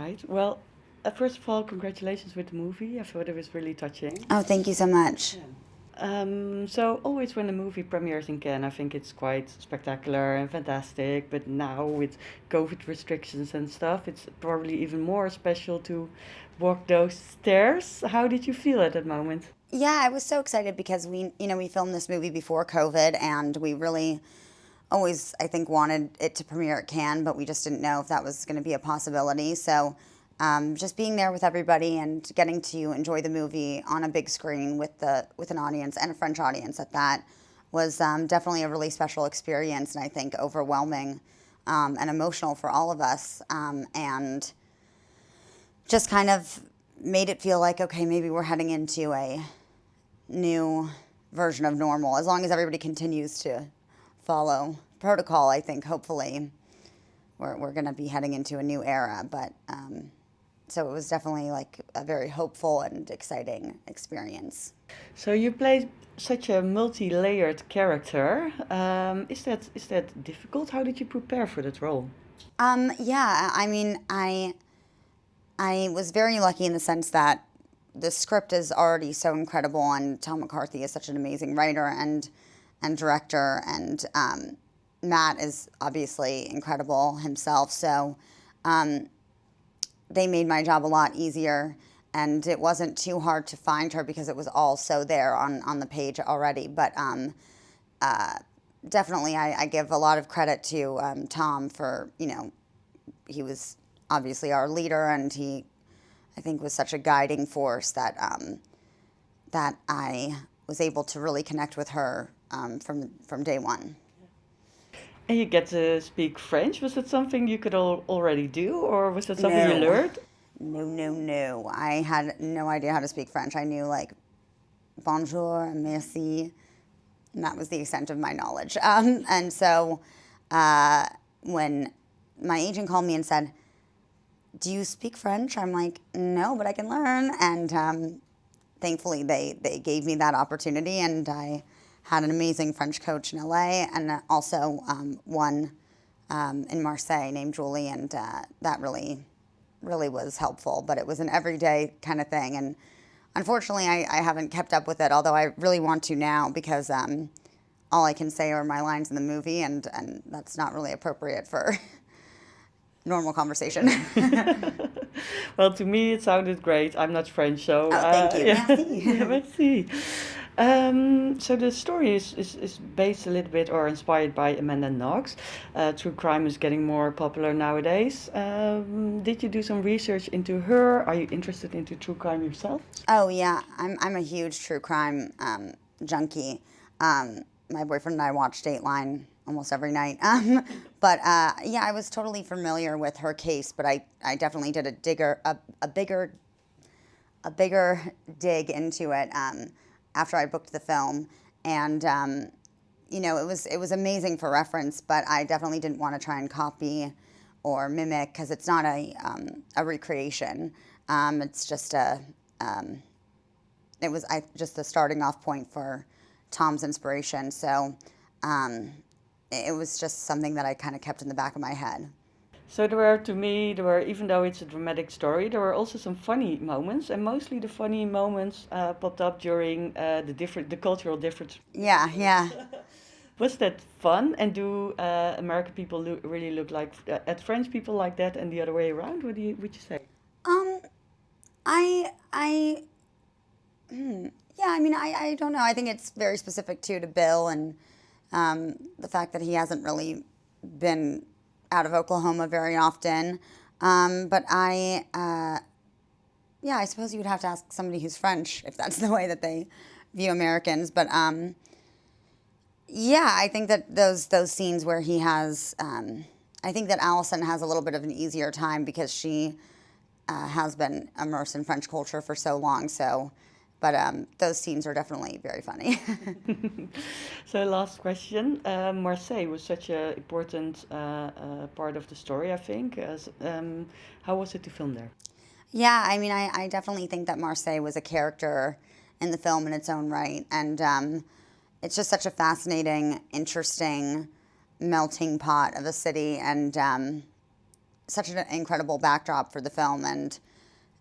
right. Well, first of all, congratulations with the movie. I thought it was really touching. Oh, thank you so much. So always when a movie premieres in Cannes, I think it's quite spectacular and fantastic. But now with COVID restrictions and stuff, it's probably even more special to walk those stairs. How did you feel at that moment? Yeah, I was so excited because we filmed this movie before COVID, and we really always, I think, wanted it to premiere at Cannes, but we just didn't know if that was going to be a possibility. So, just being there with everybody and getting to enjoy the movie on a big screen with an audience and a French audience at that was definitely a really special experience, and I think overwhelming and emotional for all of us, and just kind of made it feel like, okay, maybe we're heading into a new version of normal. As long as everybody continues to follow protocol, I think hopefully we're going to be heading into a new era. But so it was definitely like a very hopeful and exciting experience. So you play such a multi-layered character. Is that difficult? How did you prepare for that role? Yeah, I mean, I was very lucky in the sense that the script is already so incredible, and Tom McCarthy is such an amazing writer and director, and Matt is obviously incredible himself. So they made my job a lot easier, and it wasn't too hard to find her because it was all so there on the page already. But definitely, I give a lot of credit to Tom for, he was obviously our leader, and he, I think, was such a guiding force that I was able to really connect with her from day one. And you get to speak French. Was that something you could already do, or was that something you No, learned? no, no, no. I had no idea how to speak French. I knew like bonjour, merci, and that was the extent of my knowledge. And so when my agent called me and said, "Do you speak French?" I'm like, "No, but I can learn." And thankfully, they gave me that opportunity, and I had an amazing French coach in LA, and also one in Marseille named Julie, and that really was helpful. But it was an everyday kind of thing, and unfortunately, I haven't kept up with it. Although I really want to now because all I can say are my lines in the movie, and that's not really appropriate for normal conversation. Well, to me, it sounded great. I'm not French, so Oh, thank you. yeah, yeah, Merci. let's see. So the story is based a little bit or inspired by Amanda Knox. True crime is getting more popular nowadays. Did you do some research into her? Are you interested into true crime yourself? Oh yeah, I'm a huge true crime junkie. My boyfriend and I watch Dateline almost every night. But yeah, I was totally familiar with her case, but I definitely did a bigger dig into it after I booked the film, and it was amazing for reference, but I definitely didn't want to try and copy or mimic because it's not a recreation. It's just it was just the starting off point for Tom's inspiration. So it was just something that I kind of kept in the back of my head. So there were, even though it's a dramatic story, there were also some funny moments, and mostly the funny moments popped up during the cultural difference. Yeah, yeah. Was that fun? And do American people really look like at French people like that, and the other way around? Would you say? Um, I, yeah. I mean, I don't know. I think it's very specific too to Bill and the fact that he hasn't really been out of Oklahoma very often. But yeah, I suppose you would have to ask somebody who's French if that's the way that they view Americans. But yeah, I think that those scenes where he has, I think that Allison has a little bit of an easier time because she has been immersed in French culture for so long. So, but those scenes are definitely very funny. So last question. Marseille was such an important part of the story, I think. How was it to film there? Yeah, I mean, I definitely think that Marseille was a character in the film in its own right. And it's just such a fascinating, interesting melting pot of a city. And such an incredible backdrop for the film, and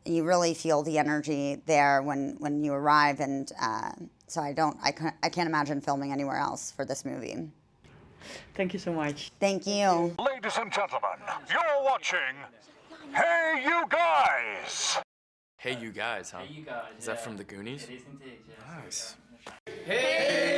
you really feel the energy there when you arrive, and so I can't imagine filming anywhere else for this movie. Thank you so much. Thank you. Ladies and gentlemen, you're watching Hey You Guys! Hey You Guys, huh? Hey, you guys. Is that from the Goonies? It is indeed, yes. Nice. Hey!